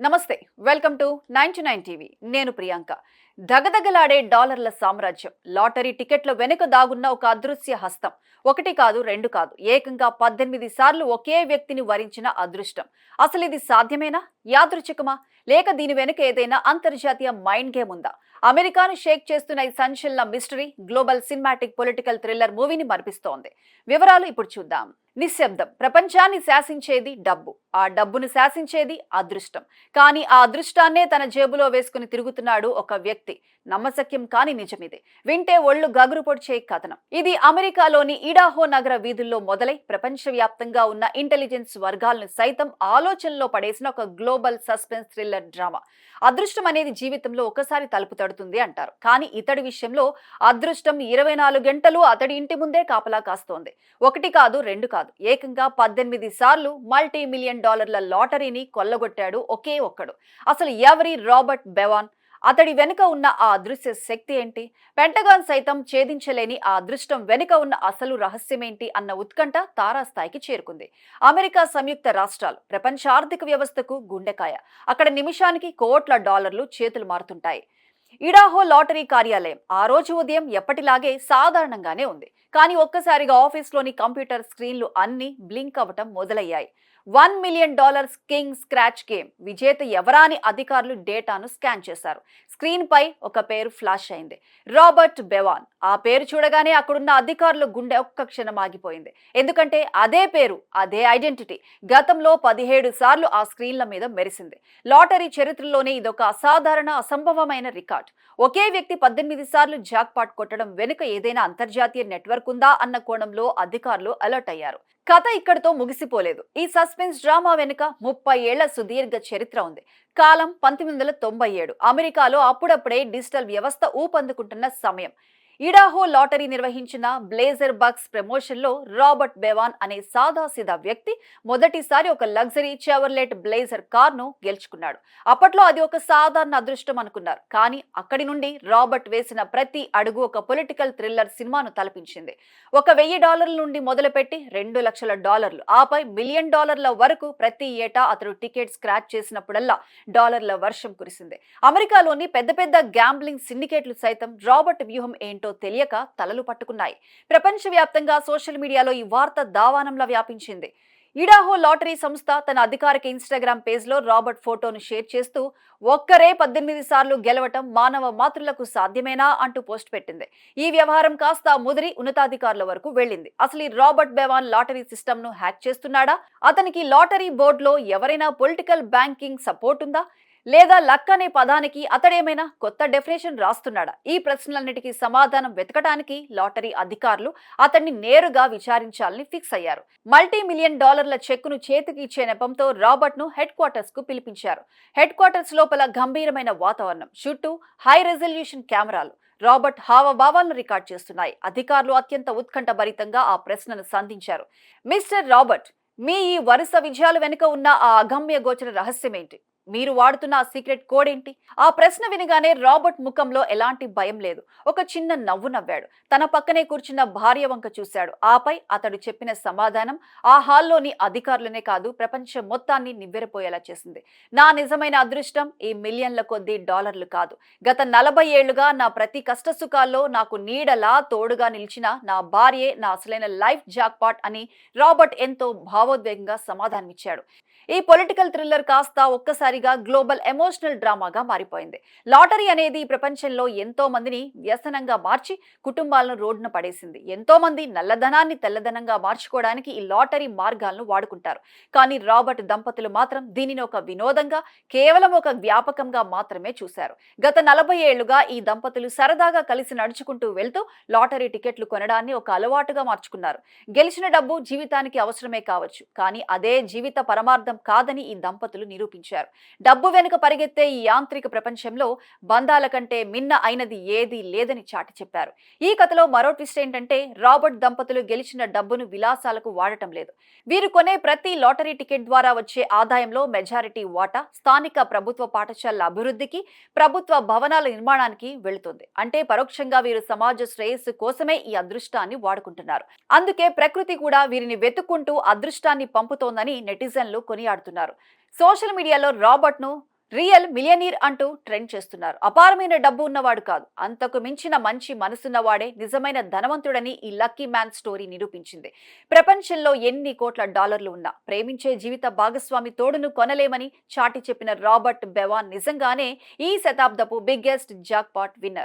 నమస్తే, welcome to 99 TV. నేను ప్రియాంక. దగదగలాడే డాలర్ల సామ్రాజ్యం, లాటరీ టికెట్ల వెనుక దాగున్న ఒక అదృశ్య హస్తం. ఒకటి కాదు, రెండు కాదు, ఏకంగా 18 సార్లు ఒకే వ్యక్తిని వరించిన అదృష్టం. అసలు ఇది సాధ్యమేనా? యాదృచ్ఛికమా? లేక దీని వెనుక ఏదైనా అంతర్జాతీయ మైండ్ గేమ్ ఉందా? అమెరికాను షేక్ చేస్తున్న ఈ సంచలన mystery global cinematic political thriller మూవీని మరిపిస్తోంది. వివరాలు ఇప్పుడు చూద్దాం. నిశ్శబ్దం. ప్రపంచాన్ని శాసించేది డబ్బు, ఆ డబ్బును శాసించేది అదృష్టం. కానీ ఆ అదృష్టాన్నే తన జేబులో వేసుకుని తిరుగుతున్నాడు ఒక వ్యక్తి. నమ్మశక్యం కాని నిజమిది. వింటే ఒళ్ళు గగురు పొడిచే కథనం. ఇది అమెరికాలోని ఇడాహో నగర వీధుల్లో మొదలై ప్రపంచవ్యాప్తంగా ఉన్న ఇంటెలిజెన్స్ వర్గాలను సైతం ఆలోచనలో పడేసిన ఒక గ్లోబల్ సస్పెన్స్ థ్రిల్లర్ డ్రామా. అదృష్టం అనేది జీవితంలో ఒకసారి తలుపు తడుతుంది అంటారు, కానీ ఇతడి విషయంలో అదృష్టం 24 గంటలు అతడి ఇంటి ముందే కాపలా కాస్తోంది. ఒకటి కాదు, రెండు కాదు, ఏకంగా 18 సార్లు $multi-million లాటరీని కొల్లగొట్టాడు ఒకే ఒక్కడు. అసలు ఎవరి రాబర్ట్ బెవాన్? అతడి వెనుక ఉన్న ఆ అదృశ్య శక్తి ఏంటి? పెంటగాన్ సైతం ఛేదించలేని ఆ అదృష్టం వెనుక ఉన్న అసలు రహస్యమేంటి అన్న ఉత్కంఠ తారాస్థాయికి చేరుకుంది. అమెరికా సంయుక్త రాష్ట్రాలు ప్రపంచ ఆర్థిక వ్యవస్థకు గుండెకాయ. అక్కడ నిమిషానికి కోట్ల డాలర్లు చేతులు మారుతుంటాయి. ఇడాహో లాటరీ కార్యాలయం ఆ రోజు ఉదయం ఎప్పటిలాగే సాధారణంగానే ఉంది. కానీ ఒక్కసారిగా ఆఫీస్లోని కంప్యూటర్ స్క్రీన్లు అన్ని బ్లింక్ అవ్వటం మొదలయ్యాయి. $1 million కింగ్ స్క్రాచ్ గేమ్ విజేత ఎవరా అని అధికారులు డేటాను స్కాన్ చేశారు. స్క్రీన్ పై ఒక పేరు ఫ్లాష్ అయింది, రాబర్ట్ బెవాన్. ఆ పేరు చూడగానే అక్కడున్న అధికారుల గుండె ఒక్క క్షణం ఆగిపోయింది. ఎందుకంటే అదే పేరు, అదే ఐడెంటిటీ గతంలో 17 సార్లు ఆ స్క్రీన్ల మీద మెరిసింది. లాటరీ చరిత్రలోనే ఇదొక అసాధారణ, అసంభవమైన రికార్డ్. ఒకే వ్యక్తి 18 సార్లు జాక్పాట్ కొట్టడం వెనుక ఏదైనా అంతర్జాతీయ నెట్వర్క్ ఉందా అన్న కోణంలో అధికారులు అలర్ట్ అయ్యారు. కథ ఇక్కడితో ముగిసిపోలేదు. ఈ సస్పెన్స్ డ్రామా వెనుక 30 ఏళ్ల సుదీర్ఘ చరిత్ర ఉంది. కాలం 1997. అమెరికాలో అప్పుడప్పుడే డిజిటల్ వ్యవస్థ ఊపందుకుంటున్న సమయం. ఇడాహో లాటరీ నిర్వహించిన బ్లేజర్ బగ్స్ ప్రమోషన్లో రాబర్ట్ బెవాన్ అనే సాదాసీదా వ్యక్తి మొదటిసారి ఒక లగ్జరీ చెవర్లెట్ బ్లేజర్ కార్ను గెలుచుకున్నాడు. అప్పట్లో అది ఒక సాధారణ అదృష్టం అనుకున్నారు, కానీ అక్కడి నుండి రాబర్ట్ వేసిన ప్రతి అడుగు ఒక పొలిటికల్ థ్రిల్లర్ సినిమాను తలపించింది. ఒక $1000 నుండి మొదలుపెట్టి $2 లక్షల, ఆపై $1 మిలియన్ వరకు ప్రతి ఏటా అతడు టికెట్ స్క్రాచ్ చేసినప్పుడల్లా డాలర్ల వర్షం కురిసింది. అమెరికాలోని పెద్ద పెద్ద గ్యాంబ్లింగ్ సిండికేట్లు సైతం రాబర్ట్ వ్యూహం ఏంటో తెలియక తలలు పట్టుకున్నాయి. ప్రపంచవ్యాప్తంగా సోషల్ మీడియాలో ఈ వార్త దావానంలా వ్యాపించింది. ఇడాహో లాటరీ సంస్థ తన అధికారిక ఇన్స్టాగ్రామ్ పేజ్లో రాబర్ట్ ఫోటోను షేర్ చేస్తూ ఒక్కరే 18 సార్లు గెలవటం మానవ మాతృలకు సాధ్యమేనా అంటూ పోస్ట్ పెట్టింది. ఈ వ్యవహారం కాస్త ముదిరి ఉన్నతాధికారుల వరకు వెళ్ళింది. అసలు ఈ రాబర్ట్ బెవాన్ లాటరీ సిస్టమ్ను హ్యాక్ చేస్తున్నాడా? అతనికి లాటరీ బోర్డులో ఎవరైనా పొలిటికల్ బ్యాంకింగ్ సపోర్ట్ ఉందా? లేదా లక్ అనే పదానికి అతడేమైనా కొత్త డెఫినేషన్ రాస్తున్నాడా? ఈ ప్రశ్నలన్నిటికీ సమాధానం వెతకడానికి లాటరీ అధికారులు అతన్ని నేరుగా విచారించాలని ఫిక్స్ అయ్యారు. $multi-million చెక్కును చేతికి ఇచ్చే నెపంతో రాబర్ట్ ను హెడ్ క్వార్టర్స్ కు పిలిపించారు. హెడ్ క్వార్టర్స్ లోపల గంభీరమైన వాతావరణం, చుట్టూ హై రెజల్యూషన్ కెమెరాలు రాబర్ట్ హావభావాలను రికార్డ్ చేస్తున్నాయి. అధికారులు అత్యంత ఉత్కంఠభరితంగా ఆ ప్రశ్నను సంధించారు. మిస్టర్ రాబర్ట్, మీ ఈ వరుస విజయాల వెనుక ఉన్న ఆ అగమ్య గోచర రహస్యమేంటి? మీరు వాడుతున్న ఆ సీక్రెట్ కోడ్ ఏంటి? ఆ ప్రశ్న వినగానే రాబర్ట్ ముఖంలో ఎలాంటి భయం లేదు. ఒక చిన్న నవ్వు నవ్వాడు. తన పక్కనే కూర్చున్న భార్య వంక చూశాడు. ఆపై అతడు చెప్పిన సమాధానం ఆ హాల్లోని అధికారులనే కాదు, ప్రపంచం మొత్తాన్ని నివ్వెరపోయేలా చేసింది. నా నిజమైన అదృష్టం ఈ మిలియన్ల కొద్దీ డాలర్లు కాదు. గత 40 ఏళ్లుగా నా ప్రతి కష్టసుఖాల్లో నాకు నీడలా తోడుగా నిలిచిన నా భార్యే నా అసలైన లైఫ్ జాక్పాట్ అని రాబర్ట్ ఎంతో భావోద్వేగంగా సమాధానమిచ్చాడు. ఈ పొలిటికల్ థ్రిల్లర్ కాస్త ఒక్కసారిగా గ్లోబల్ ఎమోషనల్ డ్రామాగా మారిపోయింది. లాటరీ అనేది ప్రపంచంలో ఎంతో మందిని వ్యసనంగా మార్చి కుటుంబాలను రోడ్డున పడేసింది. ఎంతో మంది నల్లధనాన్ని తెల్లధనంగా మార్చుకోవడానికి ఈ లాటరీ మార్గాలను వాడుకుంటారు. కానీ రాబర్ట్ దంపతులు మాత్రం దీనిని ఒక వినోదంగా, కేవలం ఒక వ్యాపకంగా మాత్రమే చూశారు. గత 40 ఏళ్లుగా ఈ దంపతులు సరదాగా కలిసి నడుచుకుంటూ వెళ్తూ లాటరీ టికెట్లు కొనడాన్ని ఒక అలవాటుగా మార్చుకున్నారు. గెలిచిన డబ్బు జీవితానికి అవసరమే కావచ్చు, కానీ అదే జీవిత పరమార్థం కాదని ఈ దంపతులు నిరూపించారు. డబ్బు వెనుక పరిగెత్తే ఈ యాంత్రిక ప్రపంచంలో బంధాల కంటే మిన్న అయినది ఏదీ లేదని చాటి చెప్పారు. ఈ కథలో మరో ట్విస్ట్ ఏంటంటే రాబర్ట్ దంపతులు గెలిచిన డబ్బును విలాసాలకు వాడటం లేదు. వీరు కొనే ప్రతి లాటరీ టికెట్ ద్వారా వచ్చే ఆదాయంలో మెజారిటీ వాటా స్థానిక ప్రభుత్వ పాఠశాలల అభివృద్ధికి, ప్రభుత్వ భవనాల నిర్మాణానికి వెళుతుంది. అంటే పరోక్షంగా వీరు సమాజ శ్రేయస్సు కోసమే ఈ అదృష్టాన్ని వాడుకుంటున్నారు. అందుకే ప్రకృతి కూడా వీరిని వెతుక్కుంటూ అదృష్టాన్ని పంపుతోందని నెటిజన్లు కొనియాడుతున్నారు. సోషల్ మీడియాలో రాబర్ట్ ను రియల్ మిలియనీర్ అంటూ ట్రెండ్ చేస్తున్నారు. అపారమైన డబ్బు ఉన్నవాడు కాదు, అంతకు మించిన మంచి మనసున్నవాడే నిజమైన ధనవంతుడని ఈ లక్కీ మ్యాన్ స్టోరీ నిరూపించింది. ప్రపంచంలో ఎన్ని కోట్ల డాలర్లు ఉన్నా ప్రేమించే జీవిత భాగస్వామి తోడును కొనలేమని చాటి చెప్పిన రాబర్ట్ బెవాన్ నిజంగానే ఈ శతాబ్దపు బిగ్గెస్ట్ జాక్పాట్ విన్నర్.